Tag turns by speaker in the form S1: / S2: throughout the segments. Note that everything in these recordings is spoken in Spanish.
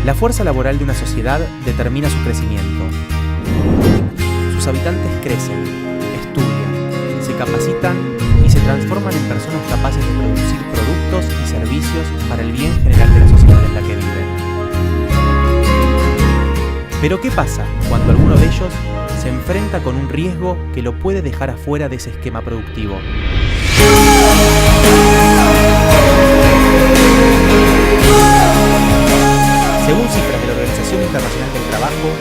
S1: La fuerza laboral de una sociedad determina su crecimiento. Sus habitantes crecen, estudian, se capacitan y se transforman en personas capaces de producir productos y servicios para el bien general de la sociedad en la que viven. Pero ¿qué pasa cuando alguno de ellos se enfrenta con un riesgo que lo puede dejar afuera de ese esquema productivo? Según cifras de la Organización Internacional del Trabajo,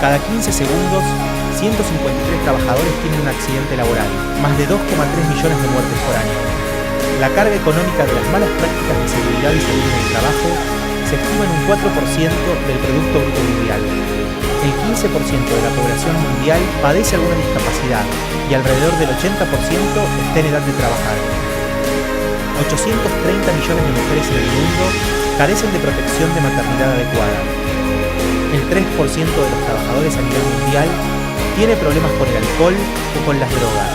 S1: cada 15 segundos, 153 trabajadores tienen un accidente laboral, más de 2,3 millones de muertes por año. La carga económica de las malas prácticas de seguridad y salud en el trabajo se estima en un 4% del Producto Bruto Mundial. El 15% de la población mundial padece alguna discapacidad y alrededor del 80% está en edad de trabajar. 830 millones de mujeres en el mundo carecen de protección de maternidad adecuada. El 3% de los trabajadores a nivel mundial tiene problemas con el alcohol o con las drogas.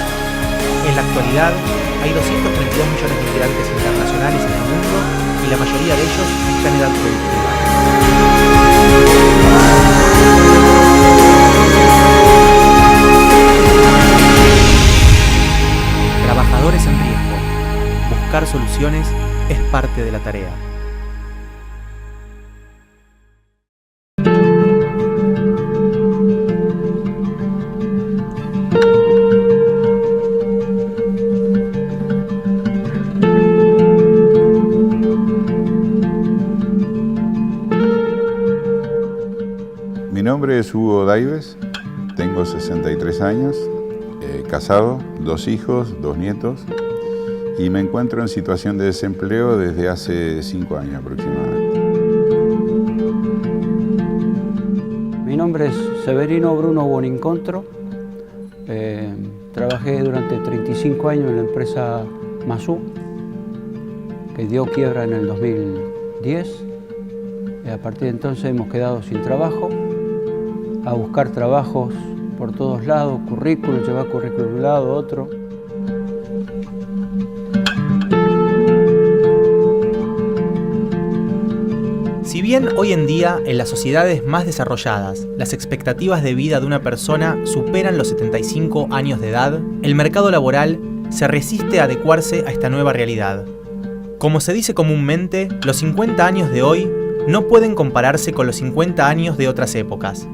S1: En la actualidad, hay 232 millones de migrantes internacionales en el mundo y la mayoría de ellos está en edad productiva. Trabajadores en riesgo. Buscar soluciones es parte de la tarea.
S2: Mi nombre es Hugo Daives, tengo 63 años, casado, 2 hijos, 2 nietos y me encuentro en situación de desempleo desde hace 5 años aproximadamente.
S3: Mi nombre es Severino Bruno Bonincontro, trabajé durante 35 años en la empresa Masú, que dio quiebra en el 2010. A partir de entonces hemos quedado sin trabajo, a buscar trabajos por todos lados, currículum, llevar currículum de un lado, otro.
S1: Si bien hoy en día, en las sociedades más desarrolladas, las expectativas de vida de una persona superan los 75 años de edad, el mercado laboral se resiste a adecuarse a esta nueva realidad. Como se dice comúnmente, los 50 años de hoy no pueden compararse con los 50 años de otras épocas.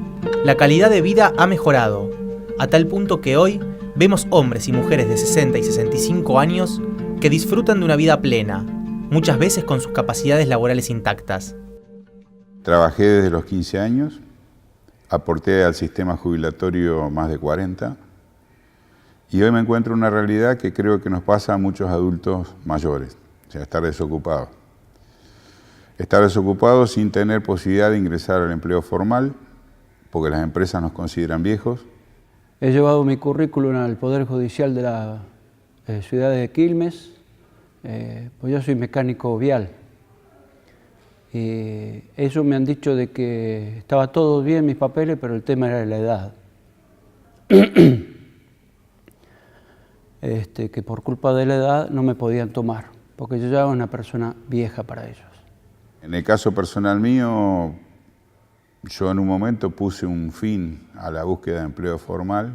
S1: La calidad de vida ha mejorado, a tal punto que hoy vemos hombres y mujeres de 60 y 65 años que disfrutan de una vida plena, muchas veces con sus capacidades laborales intactas.
S2: Trabajé desde los 15 años, aporté al sistema jubilatorio más de 40 y hoy me encuentro en una realidad que creo que nos pasa a muchos adultos mayores, o sea, estar desocupados. Estar desocupados sin tener posibilidad de ingresar al empleo formal, porque las empresas nos consideran viejos.
S3: He llevado mi currículum al Poder Judicial de la ciudad de Quilmes, pues yo soy mecánico vial. Y ellos me han dicho de que estaba todo bien mis papeles, pero el tema era la edad. Que por culpa de la edad no me podían tomar, porque yo ya era una persona vieja para ellos.
S2: En el caso personal mío, yo en un momento puse un fin a la búsqueda de empleo formal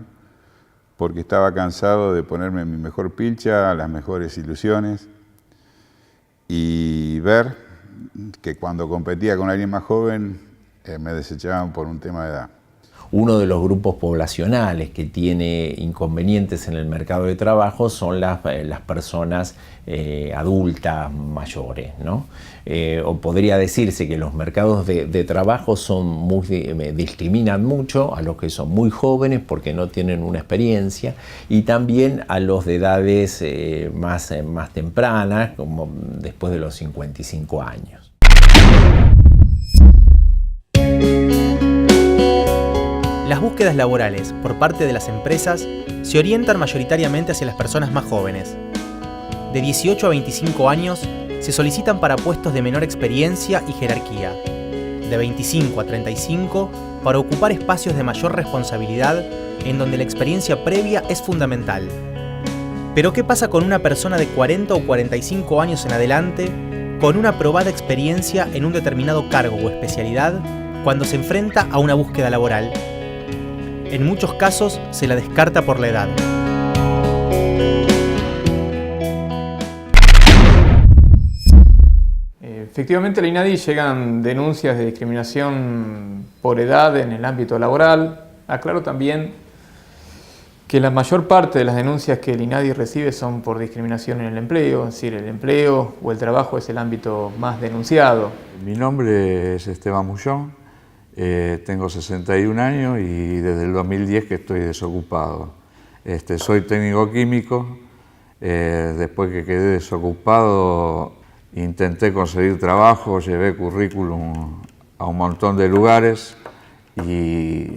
S2: porque estaba cansado de ponerme mi mejor pilcha, las mejores ilusiones y ver que cuando competía con alguien más joven me desechaban por un tema de edad.
S4: Uno de los grupos poblacionales que tiene inconvenientes en el mercado de trabajo son las personas adultas mayores, ¿no? O podría decirse que los mercados de trabajo discriminan mucho a los que son muy jóvenes porque no tienen una experiencia y también a los de edades más tempranas, como después de los 55 años.
S1: Las búsquedas laborales por parte de las empresas se orientan mayoritariamente hacia las personas más jóvenes. De 18 a 25 años se solicitan para puestos de menor experiencia y jerarquía. De 25 a 35 para ocupar espacios de mayor responsabilidad en donde la experiencia previa es fundamental. Pero ¿qué pasa con una persona de 40 o 45 años en adelante con una probada experiencia en un determinado cargo o especialidad cuando se enfrenta a una búsqueda laboral. En muchos casos se la descarta por la edad.
S5: Efectivamente, al INADI llegan denuncias de discriminación por edad en el ámbito laboral. Aclaro también que la mayor parte de las denuncias que el INADI recibe son por discriminación en el empleo, es decir, el empleo o el trabajo es el ámbito más denunciado.
S6: Mi nombre es Esteban Mullón, tengo 61 años y desde el 2010 que estoy desocupado. Soy técnico químico, después que quedé desocupado intenté conseguir trabajo, llevé currículum a un montón de lugares y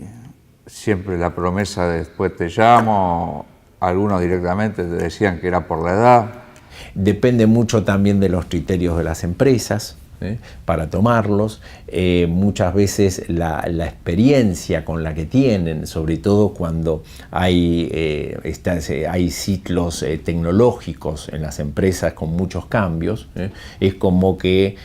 S6: siempre la promesa de después te llamo, algunos directamente te decían que era por la edad.
S4: Depende mucho también de los criterios de las empresas para tomarlos. Muchas veces la experiencia con la que tienen, sobre todo cuando hay ciclos tecnológicos en las empresas con muchos cambios, es como que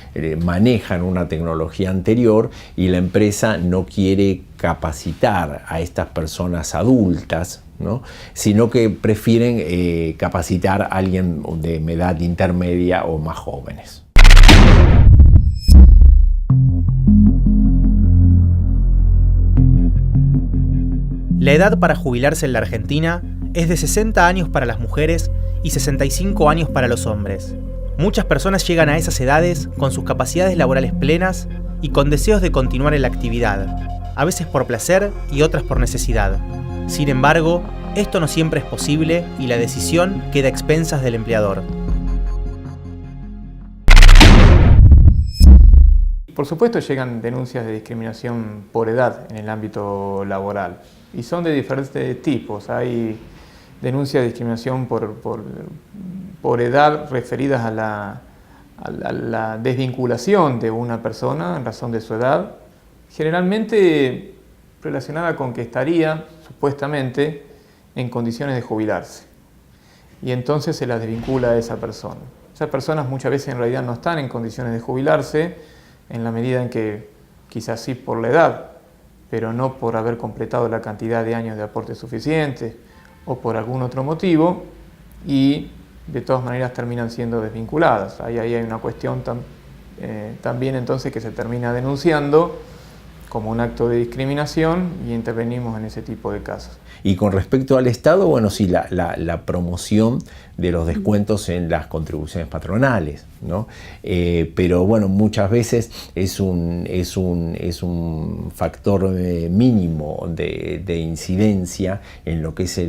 S4: manejan una tecnología anterior y la empresa no quiere capacitar a estas personas adultas, ¿no? Sino que prefieren capacitar a alguien de edad intermedia o más jóvenes.
S1: La edad para jubilarse en la Argentina es de 60 años para las mujeres y 65 años para los hombres. Muchas personas llegan a esas edades con sus capacidades laborales plenas y con deseos de continuar en la actividad, a veces por placer y otras por necesidad. Sin embargo, esto no siempre es posible y la decisión queda a expensas del empleador.
S5: Por supuesto llegan denuncias de discriminación por edad en el ámbito laboral y son de diferentes tipos. Hay denuncias de discriminación por edad referidas a la desvinculación de una persona en razón de su edad, generalmente relacionada con que estaría supuestamente en condiciones de jubilarse y entonces se la desvincula a esa persona. Esas personas muchas veces en realidad no están en condiciones de jubilarse en la medida en que quizás sí por la edad, pero no por haber completado la cantidad de años de aporte suficiente o por algún otro motivo, y de todas maneras terminan siendo desvinculadas. Ahí hay una cuestión también entonces que se termina denunciando como un acto de discriminación y intervenimos en ese tipo de casos.
S4: Y con respecto al Estado, bueno, sí, la promoción de los descuentos en las contribuciones patronales, ¿no? Pero bueno, muchas veces es un factor mínimo de incidencia en lo que es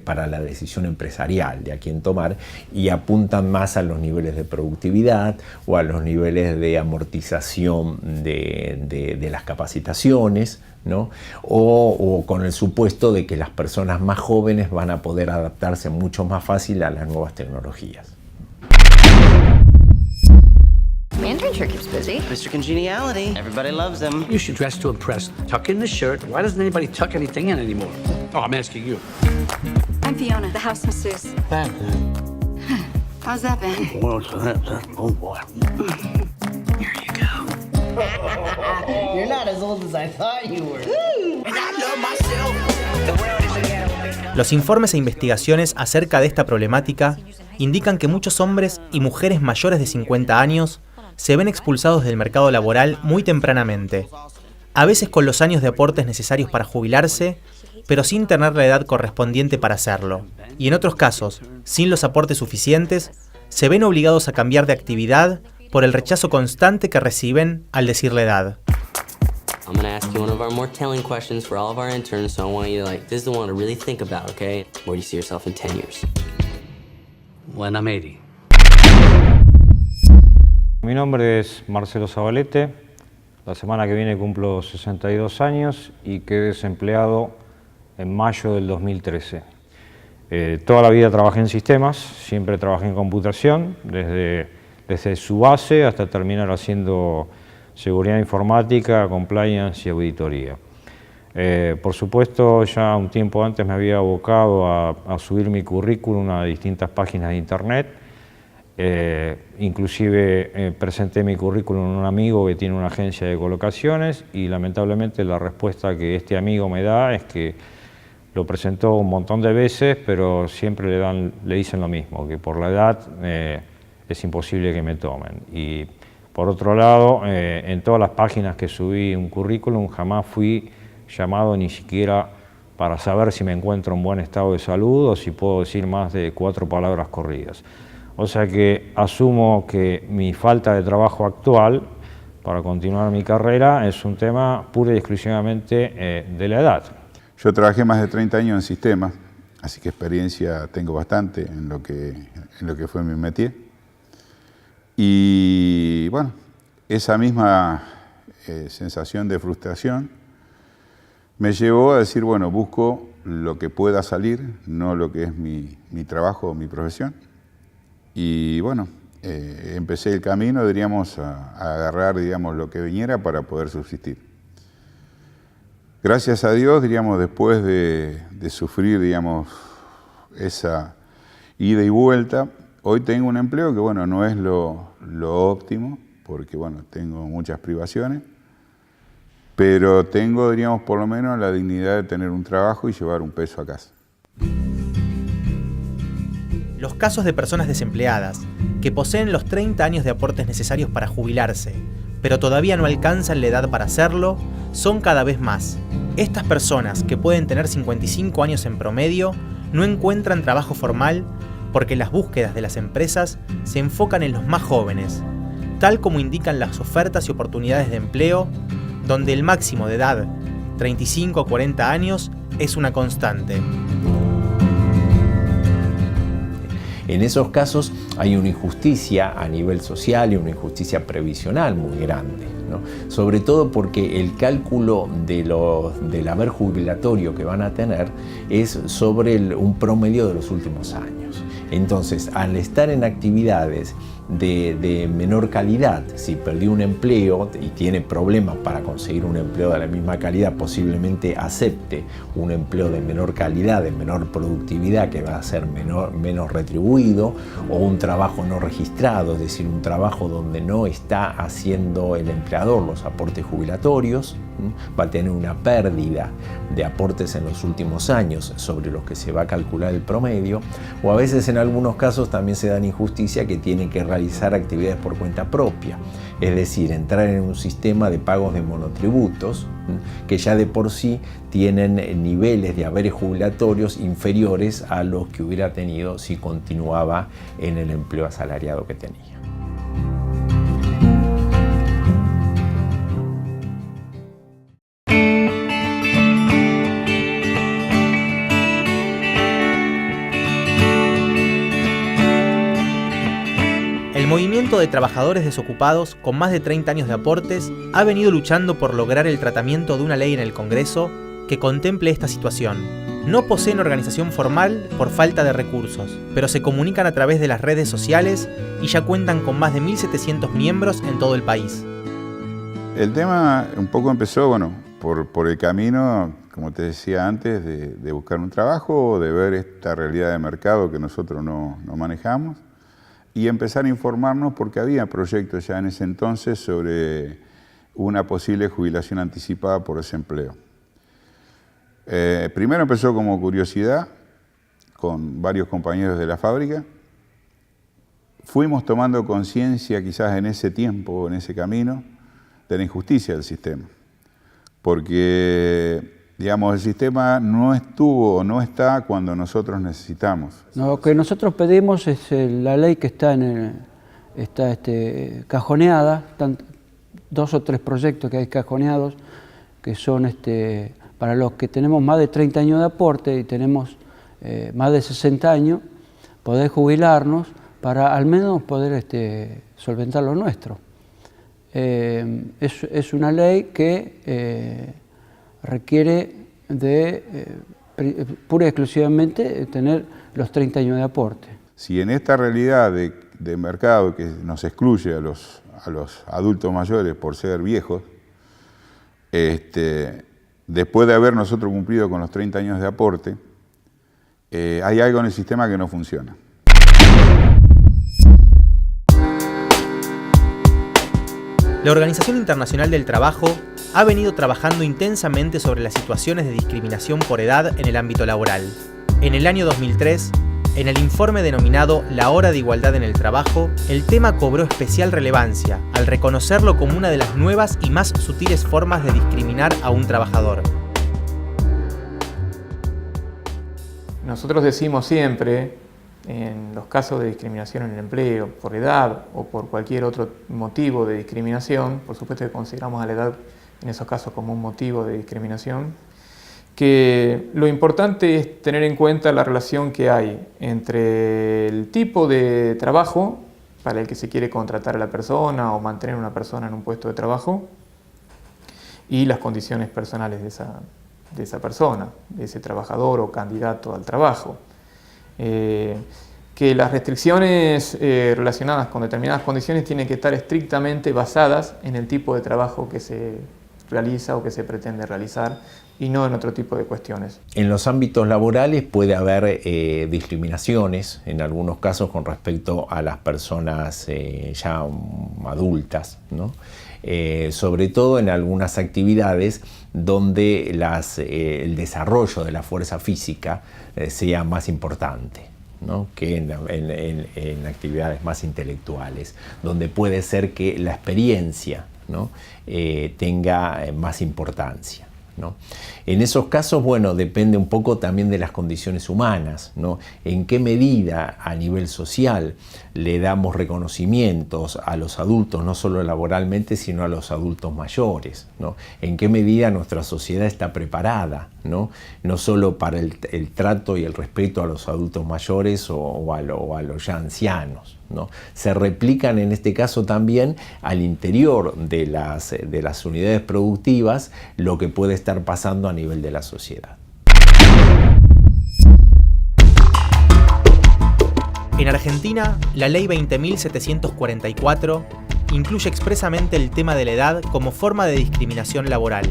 S4: para la decisión empresarial de a quién tomar, y apuntan más a los niveles de productividad o a los niveles de amortización de las capacitaciones, ¿no? O con el supuesto de que las personas más jóvenes van a poder adaptarse mucho más fácil a las nuevas tecnologías.
S7: Mandarin sure keeps busy.
S8: Mr. Congeniality. Everybody loves him.
S9: You should dress to impress. Tuck in the shirt. Why doesn't anybody tuck anything in anymore? Oh, I'm asking you.
S7: I'm Fiona, the house masseuse.
S9: Thank you.
S7: How's that been?
S9: Well, oh boy.
S7: Here you go.
S8: You're not as old as I thought you were.
S9: And I love myself.
S1: Los informes e investigaciones acerca de esta problemática indican que muchos hombres y mujeres mayores de 50 años se ven expulsados del mercado laboral muy tempranamente, a veces con los años de aportes necesarios para jubilarse, pero sin tener la edad correspondiente para hacerlo, y en otros casos, sin los aportes suficientes, se ven obligados a cambiar de actividad por el rechazo constante que reciben al decir la edad.
S10: I'm going to ask you one of our more telling questions for all of our interns, so I want you to, this is the one to really think about, okay? Where do you see yourself in 10 years?
S9: When I'm 80.
S11: Mi nombre es Marcelo Zabalete. La semana que viene cumplo 62 años y quedé desempleado en mayo del 2013. Toda la vida trabajé en sistemas, siempre trabajé en computación, desde su base hasta terminar haciendo seguridad informática, compliance y auditoría. Por supuesto, ya un tiempo antes me había abocado a subir mi currículum a distintas páginas de internet Inclusive presenté mi currículum a un amigo que tiene una agencia de colocaciones y lamentablemente la respuesta que este amigo me da es que lo presentó un montón de veces, pero siempre le dicen lo mismo, que por la edad es imposible que me tomen. Y por otro lado, en todas las páginas que subí un currículum jamás fui llamado ni siquiera para saber si me encuentro en buen estado de salud o si puedo decir más de 4 palabras corridas. O sea que asumo que mi falta de trabajo actual para continuar mi carrera es un tema pura y exclusivamente de la edad.
S2: Yo trabajé más de 30 años en sistemas, así que experiencia tengo bastante en lo que fue mi métier. Y bueno, esa misma sensación de frustración me llevó a decir, bueno, busco lo que pueda salir, no lo que es mi trabajo o mi profesión. Y bueno, empecé el camino, diríamos, a agarrar, digamos, lo que viniera para poder subsistir. Gracias a Dios, diríamos, después de sufrir, digamos, esa ida y vuelta, hoy tengo un empleo que, bueno, no es lo óptimo, porque, bueno, tengo muchas privaciones, pero tengo, diríamos, por lo menos la dignidad de tener un trabajo y llevar un peso a casa.
S1: Los casos de personas desempleadas que poseen los 30 años de aportes necesarios para jubilarse, pero todavía no alcanzan la edad para hacerlo, son cada vez más. Estas personas, que pueden tener 55 años en promedio, no encuentran trabajo formal porque las búsquedas de las empresas se enfocan en los más jóvenes, tal como indican las ofertas y oportunidades de empleo, donde el máximo de edad, 35 o 40 años, es una constante.
S4: En esos casos hay una injusticia a nivel social y una injusticia previsional muy grande, ¿no? Sobre todo porque el cálculo del haber jubilatorio que van a tener es sobre un promedio de los últimos años. Entonces, al estar en actividades de menor calidad, si perdió un empleo y tiene problemas para conseguir un empleo de la misma calidad, posiblemente acepte un empleo de menor calidad, de menor productividad, que va a ser menos retribuido, o un trabajo no registrado, es decir, un trabajo donde no está haciendo el empleador los aportes jubilatorios, va a tener una pérdida de aportes en los últimos años sobre los que se va a calcular el promedio, o a veces en algunos casos también se dan injusticia que tienen que realizar actividades por cuenta propia, es decir, entrar en un sistema de pagos de monotributos que ya de por sí tienen niveles de haberes jubilatorios inferiores a los que hubiera tenido si continuaba en el empleo asalariado que tenía.
S1: El movimiento de trabajadores desocupados con más de 30 años de aportes ha venido luchando por lograr el tratamiento de una ley en el Congreso que contemple esta situación. No poseen organización formal por falta de recursos, pero se comunican a través de las redes sociales y ya cuentan con más de 1.700 miembros en todo el país.
S2: El tema un poco empezó, bueno, por el camino, como te decía antes, de buscar un trabajo, de ver esta realidad de mercado que nosotros no manejamos, y empezar a informarnos porque había proyectos ya en ese entonces sobre una posible jubilación anticipada por desempleo. Primero empezó como curiosidad con varios compañeros de la fábrica. Fuimos tomando conciencia quizás en ese tiempo, en ese camino, de la injusticia del sistema. Porque, digamos, el sistema no estuvo o no está cuando nosotros necesitamos.
S3: Lo que nosotros pedimos es la ley que está cajoneada, están 2 o 3 proyectos que hay cajoneados, que son para los que tenemos más de 30 años de aporte y tenemos más de 60 años, poder jubilarnos para al menos poder solventar lo nuestro. Es una ley que requiere pura y exclusivamente tener los 30 años de aporte.
S2: Si en esta realidad de mercado que nos excluye a los adultos mayores por ser viejos, después de haber nosotros cumplido con los 30 años de aporte, hay algo en el sistema que no funciona.
S1: La Organización Internacional del Trabajo ha venido trabajando intensamente sobre las situaciones de discriminación por edad en el ámbito laboral. En el año 2003, en el informe denominado La Hora de Igualdad en el Trabajo, el tema cobró especial relevancia al reconocerlo como una de las nuevas y más sutiles formas de discriminar a un trabajador.
S5: Nosotros decimos siempre, en los casos de discriminación en el empleo, por edad o por cualquier otro motivo de discriminación, por supuesto que consideramos a la edad en esos casos como un motivo de discriminación, que lo importante es tener en cuenta la relación que hay entre el tipo de trabajo para el que se quiere contratar a la persona o mantener a una persona en un puesto de trabajo y las condiciones personales de esa persona, de ese trabajador o candidato al trabajo. Que las restricciones relacionadas con determinadas condiciones tienen que estar estrictamente basadas en el tipo de trabajo que se realiza o que se pretende realizar y no en otro tipo de cuestiones.
S4: En los ámbitos laborales puede haber discriminaciones, en algunos casos con respecto a las personas ya adultas, ¿no? Sobre todo en algunas actividades donde el desarrollo de la fuerza física sea más importante, ¿no? Que en actividades más intelectuales, donde puede ser que la experiencia, ¿no? Tenga más importancia, ¿no? En esos casos, bueno, depende un poco también de las condiciones humanas, ¿no? En qué medida a nivel social le damos reconocimientos a los adultos, no solo laboralmente, sino a los adultos mayores, ¿no? En qué medida nuestra sociedad está preparada, ¿no? No solo para el trato y el respeto a los adultos mayores o a los ya ancianos, ¿no? Se replican en este caso también al interior de las unidades productivas lo que puede estar pasando a nivel de la sociedad.
S1: En Argentina, la Ley 20.744 incluye expresamente el tema de la edad como forma de discriminación laboral.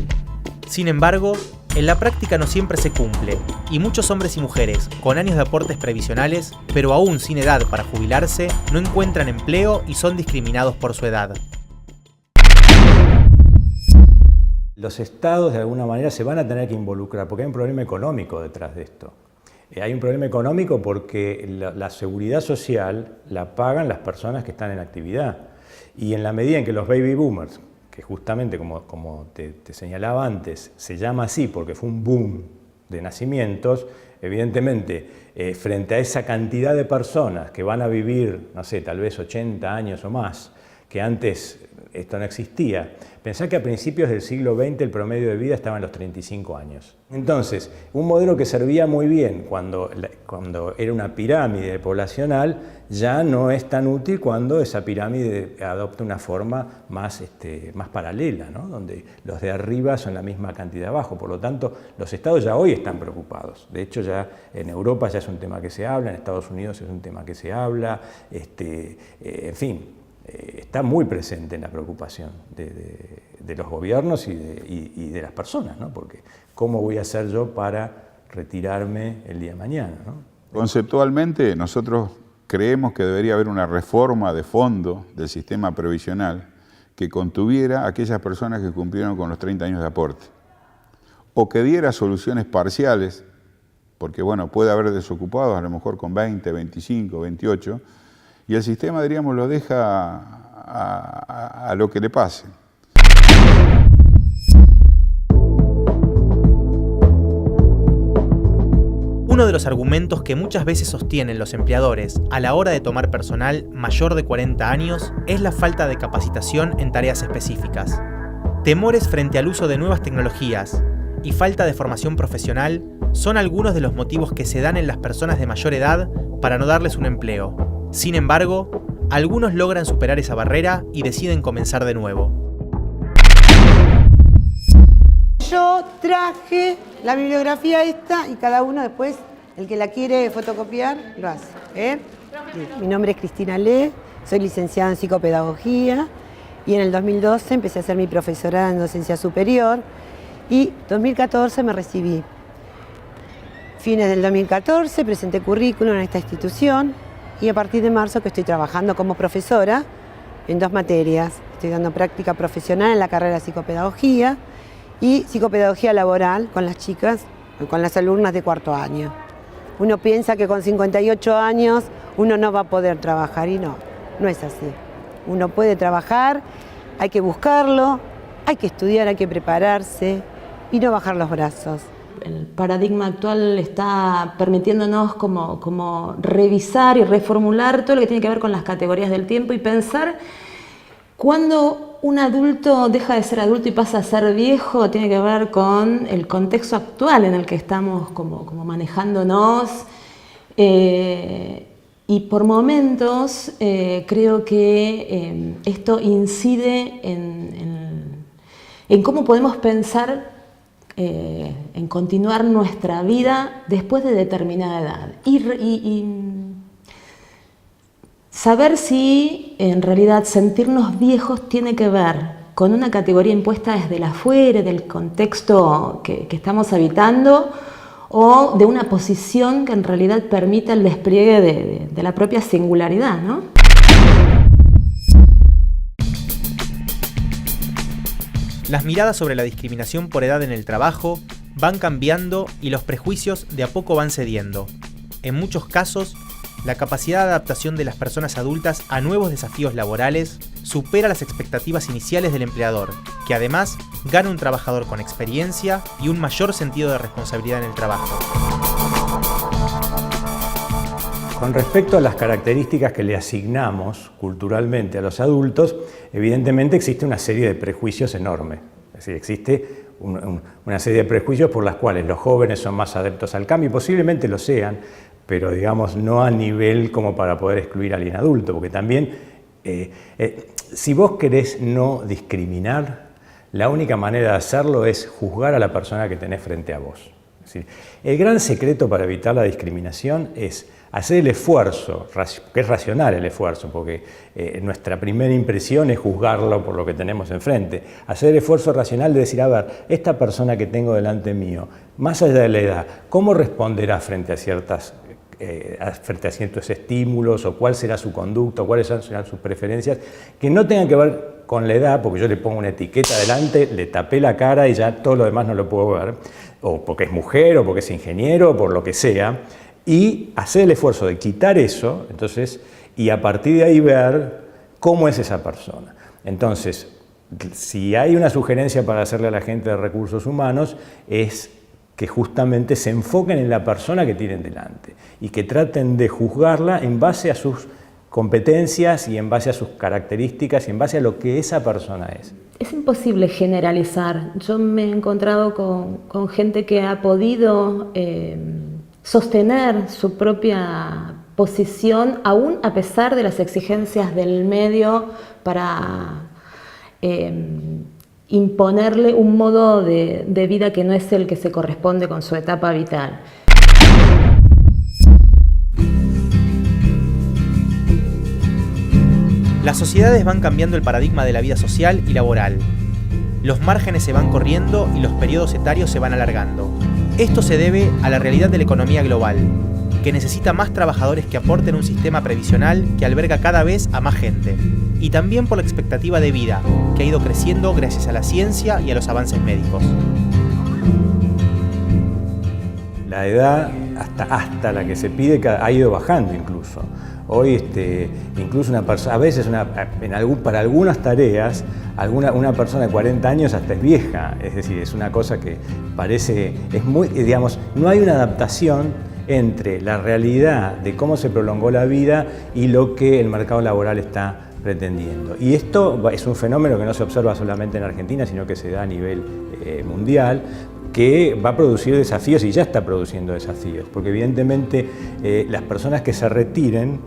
S1: Sin embargo, en la práctica no siempre se cumple, y muchos hombres y mujeres con años de aportes previsionales, pero aún sin edad para jubilarse, no encuentran empleo y son discriminados por su edad.
S12: Los estados de alguna manera se van a tener que involucrar porque hay un problema económico detrás de esto. Hay un problema económico porque la seguridad social la pagan las personas que están en actividad. Y en la medida en que los baby boomers, que justamente como te señalaba antes, se llama así porque fue un boom de nacimientos, evidentemente frente a esa cantidad de personas que van a vivir, no sé, tal vez 80 años o más, que antes esto no existía. Pensá que a principios del siglo XX el promedio de vida estaba en los 35 años. Entonces, un modelo que servía muy bien cuando era una pirámide poblacional, ya no es tan útil cuando esa pirámide adopta una forma más paralela, ¿no? Donde los de arriba son la misma cantidad de abajo. Por lo tanto, los estados ya hoy están preocupados. De hecho, ya en Europa ya es un tema que se habla, en Estados Unidos es un tema que se habla, en fin. Está muy presente en la preocupación de los gobiernos y de las personas, ¿no? Porque ¿cómo voy a hacer yo para retirarme el día de mañana, ¿no?
S2: Conceptualmente, nosotros creemos que debería haber una reforma de fondo del sistema previsional que contuviera a aquellas personas que cumplieron con los 30 años de aporte, o que diera soluciones parciales, porque bueno, puede haber desocupados a lo mejor con 20, 25, 28, y el sistema, diríamos, lo deja a lo que le pase.
S1: Uno de los argumentos que muchas veces sostienen los empleadores a la hora de tomar personal mayor de 40 años es la falta de capacitación en tareas específicas. Temores frente al uso de nuevas tecnologías y falta de formación profesional son algunos de los motivos que se dan en las personas de mayor edad para no darles un empleo. Sin embargo, algunos logran superar esa barrera y deciden comenzar de nuevo.
S13: Yo traje la bibliografía esta y cada uno después, el que la quiere fotocopiar, lo hace. Mi nombre es Cristina Le, soy licenciada en psicopedagogía y en el 2012 empecé a hacer mi profesorada en docencia superior y 2014 me recibí. Fines del 2014 presenté currículum en esta institución y a partir de marzo que estoy trabajando como profesora en 2 materias. Estoy dando práctica profesional en la carrera de psicopedagogía y psicopedagogía laboral con las chicas, con las alumnas de 4º año. Uno piensa que con 58 años uno no va a poder trabajar y no es así. Uno puede trabajar, hay que buscarlo, hay que estudiar, hay que prepararse y no bajar los brazos.
S14: El paradigma actual está permitiéndonos como revisar y reformular todo lo que tiene que ver con las categorías del tiempo y pensar cuando un adulto deja de ser adulto y pasa a ser viejo, tiene que ver con el contexto actual en el que estamos como manejándonos. Y por momentos creo que esto incide en cómo podemos pensar en continuar nuestra vida después de determinada edad. Y saber si en realidad sentirnos viejos tiene que ver con una categoría impuesta desde el afuera, del contexto que estamos habitando, o de una posición que en realidad permita el despliegue de la propia singularidad, ¿no?
S1: Las miradas sobre la discriminación por edad en el trabajo van cambiando y los prejuicios de a poco van cediendo. En muchos casos, la capacidad de adaptación de las personas adultas a nuevos desafíos laborales supera las expectativas iniciales del empleador, que además gana un trabajador con experiencia y un mayor sentido de responsabilidad en el trabajo.
S12: Con respecto a las características que le asignamos culturalmente a los adultos, evidentemente existe una serie de prejuicios enormes. Es decir, existe una serie de prejuicios por las cuales los jóvenes son más adeptos al cambio, y posiblemente lo sean, pero digamos no a nivel como para poder excluir a alguien adulto, porque también si vos querés no discriminar, la única manera de hacerlo es juzgar a la persona que tenés frente a vos. Es decir, el gran secreto para evitar la discriminación es hacer el esfuerzo, que es racional el esfuerzo, porque nuestra primera impresión es juzgarlo por lo que tenemos enfrente. Hacer el esfuerzo racional de decir, a ver, esta persona que tengo delante mío, más allá de la edad, ¿cómo responderá frente a ciertos estímulos, o cuál será su conducta, o cuáles serán sus preferencias, que no tengan que ver con la edad, porque yo le pongo una etiqueta delante, le tapé la cara y ya todo lo demás no lo puedo ver, o porque es mujer, o porque es ingeniero, o por lo que sea, y hacer el esfuerzo de quitar eso, entonces, y a partir de ahí ver cómo es esa persona. Entonces, si hay una sugerencia para hacerle a la gente de recursos humanos, es que justamente se enfoquen en la persona que tienen delante y que traten de juzgarla en base a sus competencias y en base a sus características y en base a lo que esa persona es.
S14: Es imposible generalizar. Yo me he encontrado con gente que ha podido sostener su propia posición aún a pesar de las exigencias del medio para imponerle un modo de vida que no es el que se corresponde con su etapa vital.
S1: Las sociedades van cambiando el paradigma de la vida social y laboral. Los márgenes se van corriendo y los periodos etarios se van alargando. Esto se debe a la realidad de la economía global, que necesita más trabajadores que aporten un sistema previsional que alberga cada vez a más gente, y también por la expectativa de vida, que ha ido creciendo gracias a la ciencia y a los avances médicos.
S12: La edad, hasta la que se pide, ha ido bajando incluso. Hoy incluso a veces para algunas tareas, una persona de 40 años hasta es vieja, es decir, es una cosa que parece, no hay una adaptación entre la realidad de cómo se prolongó la vida y lo que el mercado laboral está pretendiendo. Y esto es un fenómeno que no se observa solamente en Argentina, sino que se da a nivel mundial, que va a producir desafíos y ya está produciendo desafíos, porque evidentemente las personas que se retiren,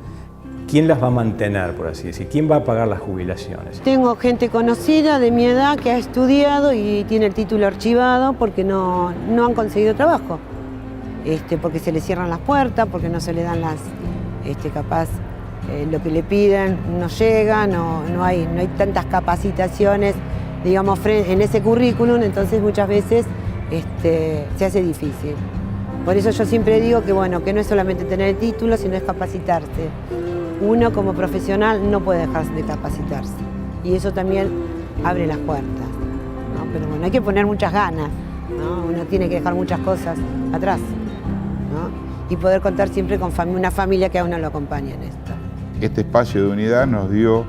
S12: ¿quién las va a mantener, por así decir? ¿Quién va a pagar las jubilaciones?
S13: Tengo gente conocida de mi edad que ha estudiado y tiene el título archivado porque no han conseguido trabajo, porque se les cierran las puertas, porque no se le dan lo que le piden no llega, no hay tantas capacitaciones, digamos, en ese currículum, entonces muchas veces se hace difícil. Por eso yo siempre digo que no es solamente tener el título, sino es capacitarse. uno como profesional no puede dejar de capacitarse. Y eso también abre las puertas, ¿no? Pero bueno, hay que poner muchas ganas, ¿no? Uno tiene que dejar muchas cosas atrás, ¿no? Y poder contar siempre con una familia que a uno lo acompañe en esto.
S2: Este espacio de unidad nos dio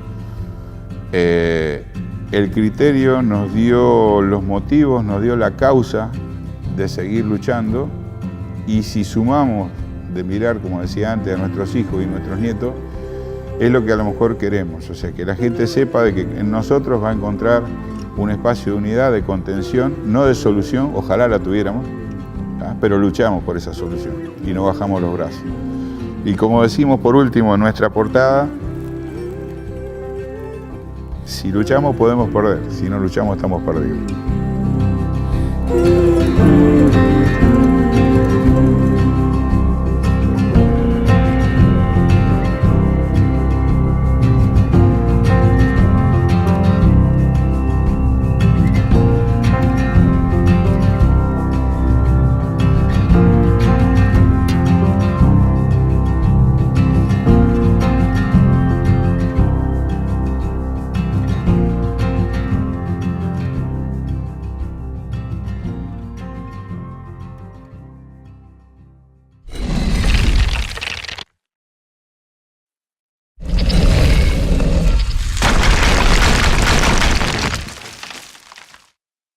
S2: el criterio, nos dio los motivos, nos dio la causa de seguir luchando, y si sumamos de mirar, como decía antes, a nuestros hijos y nuestros nietos, es lo que a lo mejor queremos. O sea, que la gente sepa de que en nosotros va a encontrar un espacio de unidad, de contención, no de solución, ojalá la tuviéramos, ¿tá? Pero luchamos por esa solución y no bajamos los brazos. Y como decimos por último en nuestra portada, si luchamos podemos perder, si no luchamos estamos perdidos.